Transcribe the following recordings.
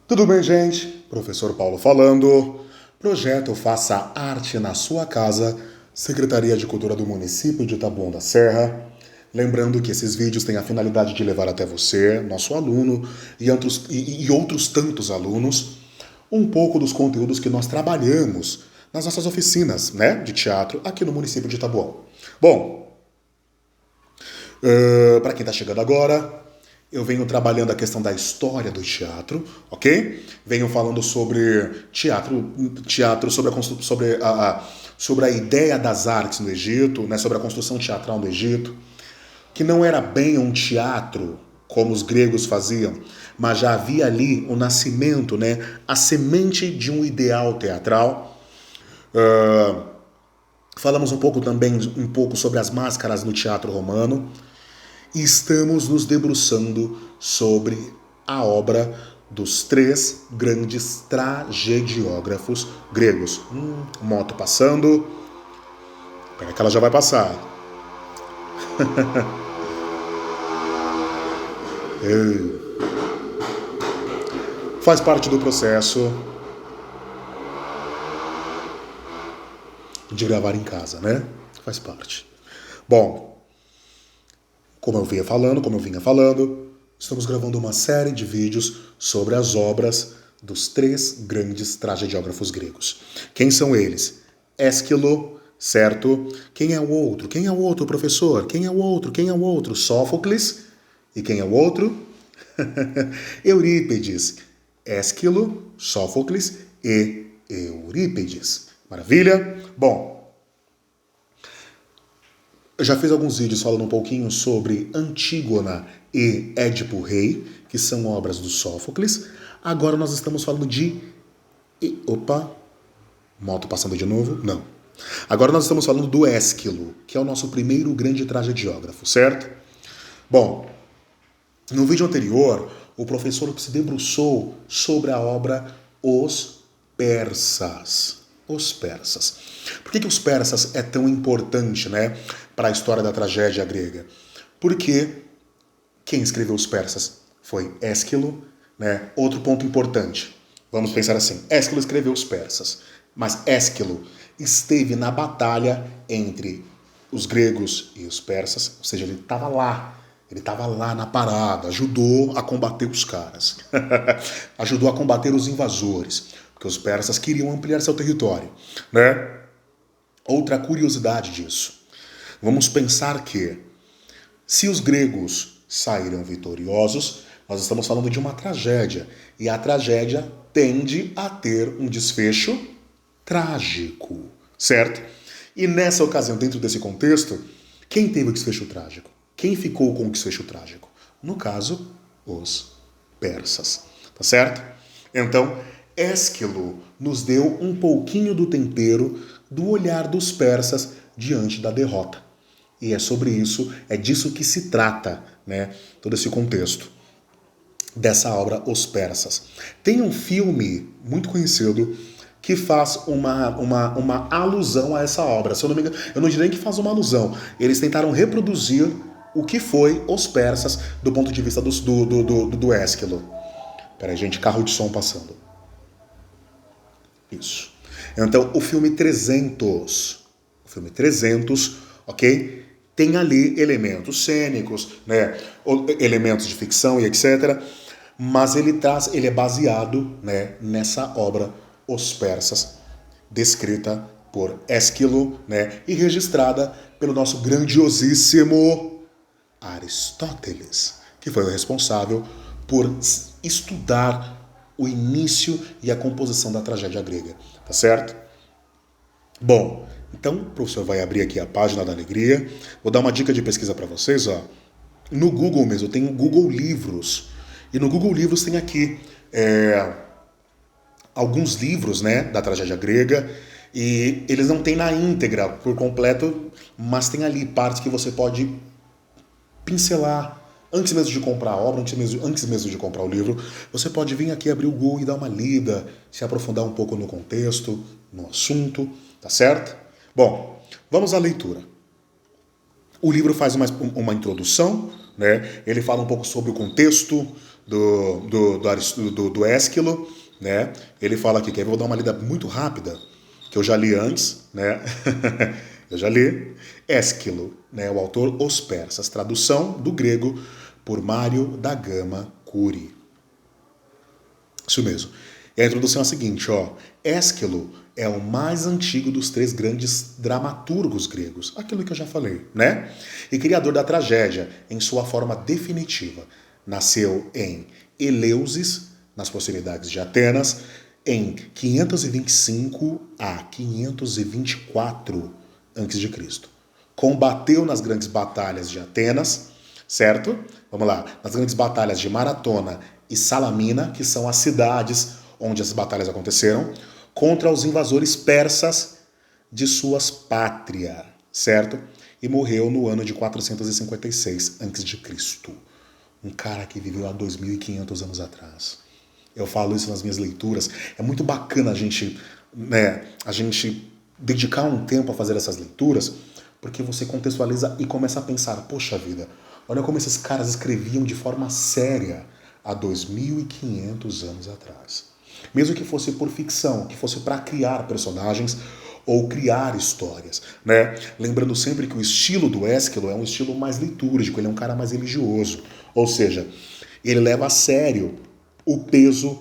Tudo bem, gente? Professor Paulo falando. Projeto Faça Arte na Sua Casa, Secretaria de Cultura do Município de Taboão da Serra. Lembrando que esses vídeos têm a finalidade de levar até você, nosso aluno, e outros tantos alunos, um pouco dos conteúdos que nós trabalhamos nas nossas oficinas, né, de teatro aqui no município de Taboão. Bom, para quem está chegando agora, eu venho trabalhando a questão da história do teatro, ok? Venho falando sobre teatro sobre a ideia das artes no Egito, né, sobre a construção teatral no Egito, que não era bem um teatro como os gregos faziam, mas já havia ali o nascimento, né, a semente de um ideal teatral. Falamos um pouco sobre as máscaras no teatro romano. E estamos nos debruçando sobre a obra dos três grandes tragediógrafos gregos. Moto passando. Pera que ela já vai passar. Faz parte do processo de gravar em casa, né? Faz parte. Bom, como eu vinha falando, estamos gravando uma série de vídeos sobre as obras dos três grandes tragediógrafos gregos. Quem são eles? Ésquilo, certo? Quem é o outro? Quem é o outro, professor? Quem é o outro? Quem é o outro? Sófocles. E quem é o outro? Eurípides. Ésquilo, Sófocles e Eurípides. Maravilha? Bom, eu já fiz alguns vídeos falando um pouquinho sobre Antígona e Édipo Rei, que são obras do Sófocles. Agora nós estamos falando de... Opa, moto passando de novo? Não. Agora nós estamos falando do Ésquilo, que é o nosso primeiro grande tragediógrafo, certo? Bom, no vídeo anterior, o professor se debruçou sobre a obra Os Persas. Os persas. Por que os persas é tão importante, né, para a história da tragédia grega? Porque quem escreveu os persas foi Ésquilo, né? Outro ponto importante. Vamos pensar assim. Ésquilo escreveu os persas, mas Ésquilo esteve na batalha entre os gregos e os persas, ou seja, ele estava lá. Ele estava lá na parada, ajudou a combater os caras. Ajudou a combater os invasores, porque os persas queriam ampliar seu território, né? Outra curiosidade disso. Vamos pensar que, se os gregos saíram vitoriosos, nós estamos falando de uma tragédia. E a tragédia tende a ter um desfecho trágico, certo? E nessa ocasião, dentro desse contexto, quem teve o desfecho trágico? Quem ficou com o desfecho trágico? No caso, os persas. Tá certo? Então, Ésquilo nos deu um pouquinho do tempero do olhar dos persas diante da derrota. E é sobre isso, é disso que se trata, né? Todo esse contexto dessa obra Os Persas. Tem um filme muito conhecido que faz uma alusão a essa obra. Se eu não me engano, eu não diria que faz uma alusão. Eles tentaram reproduzir o que foi Os Persas do ponto de vista do Ésquilo. Peraí, gente, carro de som passando. Isso. Então, o filme 300, ok? Tem ali elementos cênicos, né? Elementos de ficção e etc. Mas ele é baseado, né, nessa obra Os Persas, descrita por Ésquilo, né, e registrada pelo nosso grandiosíssimo Aristóteles, que foi o responsável por estudar o início e a composição da tragédia grega, tá certo? Bom, então o professor vai abrir aqui a página da Alegria. Vou dar uma dica de pesquisa para vocês, ó. No Google mesmo, eu tenho o Google Livros. E no Google Livros tem aqui alguns livros, né, da tragédia grega. E eles não têm na íntegra, por completo, mas tem ali partes que você pode pincelar. Antes mesmo de comprar a obra, antes mesmo de comprar o livro, você pode vir aqui abrir o Google e dar uma lida, se aprofundar um pouco no contexto, no assunto, tá certo? Bom, vamos à leitura. O livro faz uma introdução, né? Ele fala um pouco sobre o contexto do Ésquilo, né? Ele fala aqui, que eu vou dar uma lida muito rápida, que eu já li antes, né? Eu já li. Ésquilo, né? O autor Os Persas, tradução do grego por Mário da Gama Cury. Isso mesmo. E a introdução é a seguinte, ó. Ésquilo é o mais antigo dos 3 grandes dramaturgos gregos, aquilo que eu já falei, né? E criador da tragédia em sua forma definitiva. Nasceu em Eleusis, nas proximidades de Atenas, em 525 a 524 a.C. Combateu nas grandes batalhas de Atenas, certo? Vamos lá. Nas grandes batalhas de Maratona e Salamina, que são as cidades onde as batalhas aconteceram, contra os invasores persas de suas pátrias, certo? E morreu no ano de 456 a.C. Um cara que viveu há 2.500 anos atrás. Eu falo isso nas minhas leituras. É muito bacana a gente dedicar um tempo a fazer essas leituras, porque você contextualiza e começa a pensar, poxa vida, olha como esses caras escreviam de forma séria há 2.500 anos atrás. Mesmo que fosse por ficção, que fosse para criar personagens ou criar histórias, né? Lembrando sempre que o estilo do Ésquilo é um estilo mais litúrgico, ele é um cara mais religioso. Ou seja, ele leva a sério o peso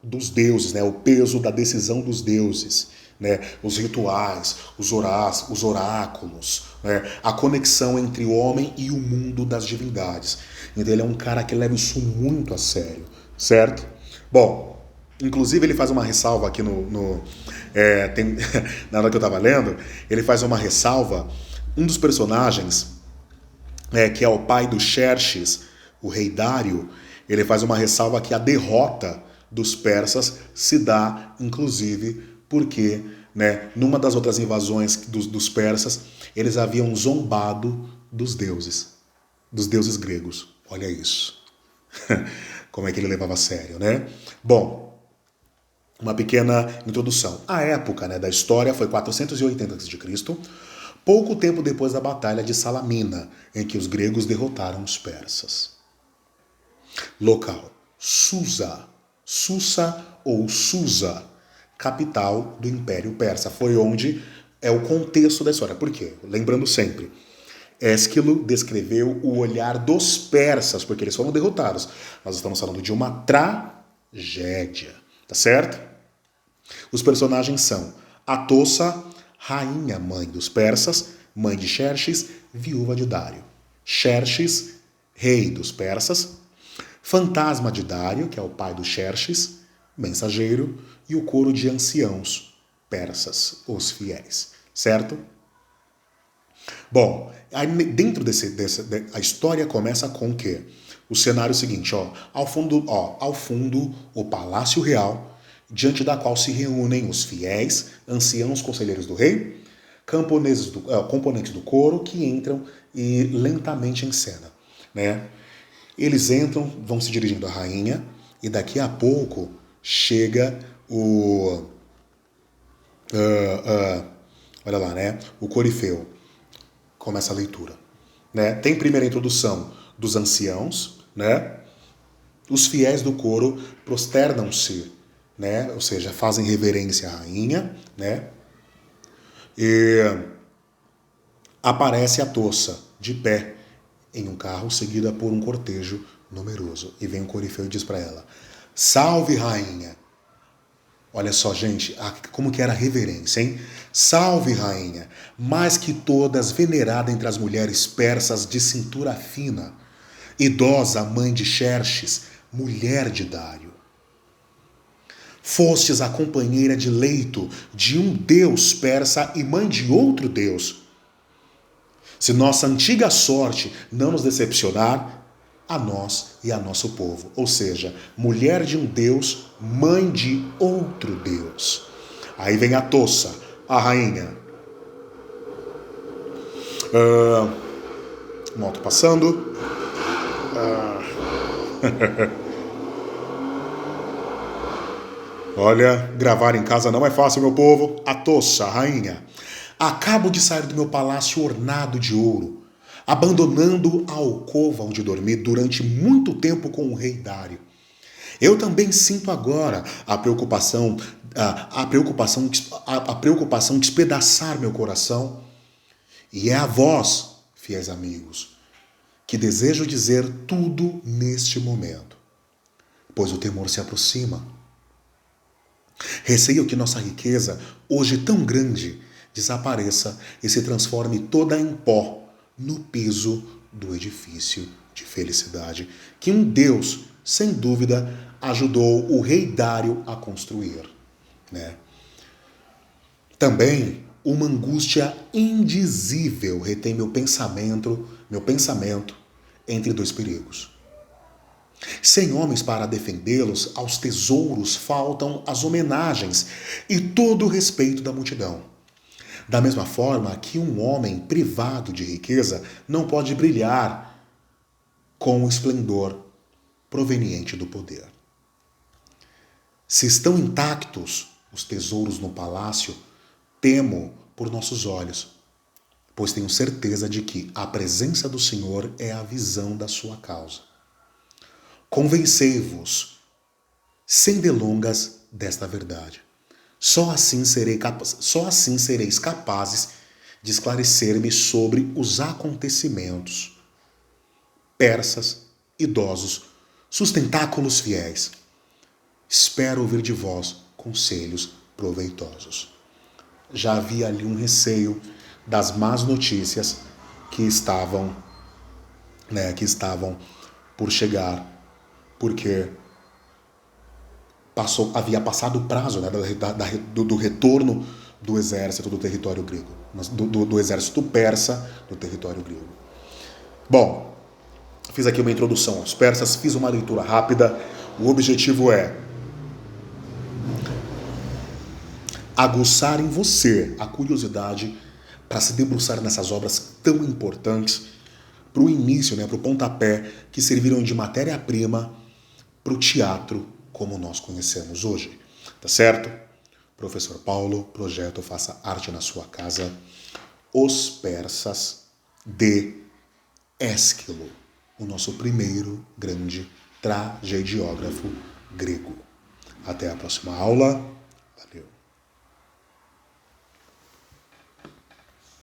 dos deuses, né? O peso da decisão dos deuses, né? Os rituais, os oráculos, né? A conexão entre o homem e o mundo das divindades. Então ele é um cara que leva isso muito a sério, certo? Bom, inclusive ele faz uma ressalva aqui na hora que eu estava lendo, ele faz uma ressalva, um dos personagens, que é o pai do Xerxes, o rei Dário, ele faz uma ressalva que a derrota dos persas se dá, inclusive, porque, né, numa das outras invasões dos persas, eles haviam zombado dos deuses gregos. Olha isso. Como é que ele levava a sério, né? Bom, uma pequena introdução. A época, né, da história foi 480 a.C., pouco tempo depois da Batalha de Salamina, em que os gregos derrotaram os persas. Local: Susa ou Susa, capital do Império Persa. Foi onde é o contexto da história. Por quê? Lembrando sempre, Ésquilo descreveu o olhar dos persas, porque eles foram derrotados. Nós estamos falando de uma tragédia, tá certo? Os personagens são Atossa, rainha mãe dos persas, mãe de Xerxes, viúva de Dário. Xerxes, rei dos persas. Fantasma de Dário, que é o pai do Xerxes, mensageiro, e o coro de anciãos persas, os fiéis, certo? Bom, aí dentro a história começa com o quê? O cenário seguinte, ao fundo o Palácio Real, diante da qual se reúnem os fiéis, anciãos conselheiros do rei, componentes do coro que entram e lentamente em cena, né? Eles entram, vão se dirigindo à rainha, e daqui a pouco chega o... olha lá, né? O corifeu. Começa a leitura, né? Tem primeira introdução dos anciãos, né? Os fiéis do coro prosternam-se, né? Ou seja, fazem reverência à rainha, né? E aparece a Atossa, de pé, em um carro, seguida por um cortejo numeroso. E vem o corifeu e diz para ela: salve, rainha! Olha só, gente, como que era a reverência, hein? Salve, rainha! Mais que todas, venerada entre as mulheres persas de cintura fina, idosa mãe de Xerxes, mulher de Dário. Fostes a companheira de leito de um deus persa e mãe de outro deus. Se nossa antiga sorte não nos decepcionar, a nós e a nosso povo. Ou seja, mulher de um deus, mãe de outro deus. Aí vem a Atossa, a rainha. Moto passando. Olha, gravar em casa não é fácil, meu povo. Atossa, a rainha. Acabo de sair do meu palácio ornado de ouro. abandonando a alcova onde dormi durante muito tempo com o rei Dário. Eu também sinto agora a preocupação de despedaçar meu coração. E é a vós, fiéis amigos, que desejo dizer tudo neste momento, pois o temor se aproxima. Receio que nossa riqueza, hoje tão grande, desapareça e se transforme toda em pó no piso do edifício de felicidade que um Deus, sem dúvida, ajudou o rei Dário a construir, né? Também uma angústia indizível retém meu pensamento entre dois perigos. Sem homens para defendê-los, aos tesouros faltam as homenagens e todo o respeito da multidão. Da mesma forma que um homem privado de riqueza não pode brilhar com o esplendor proveniente do poder. Se estão intactos os tesouros no palácio, temo por nossos olhos, pois tenho certeza de que a presença do Senhor é a visão da sua causa. Convencei-vos, sem delongas, desta verdade. Só assim sereis capazes de esclarecer-me sobre os acontecimentos. Persas, idosos, sustentáculos fiéis, espero ouvir de vós conselhos proveitosos. Já havia ali um receio das más notícias que estavam por chegar, porque havia passado o prazo, né, do retorno do exército do território grego, do exército persa do território grego. Bom, fiz aqui uma introdução aos persas, fiz uma leitura rápida. O objetivo é aguçar em você a curiosidade para se debruçar nessas obras tão importantes para o início, né, para o pontapé, que serviram de matéria-prima para o teatro como nós conhecemos hoje. Tá certo? Professor Paulo, projeto Faça Arte na Sua Casa, Os Persas de Ésquilo, o nosso primeiro grande tragediógrafo grego. Até a próxima aula. Valeu!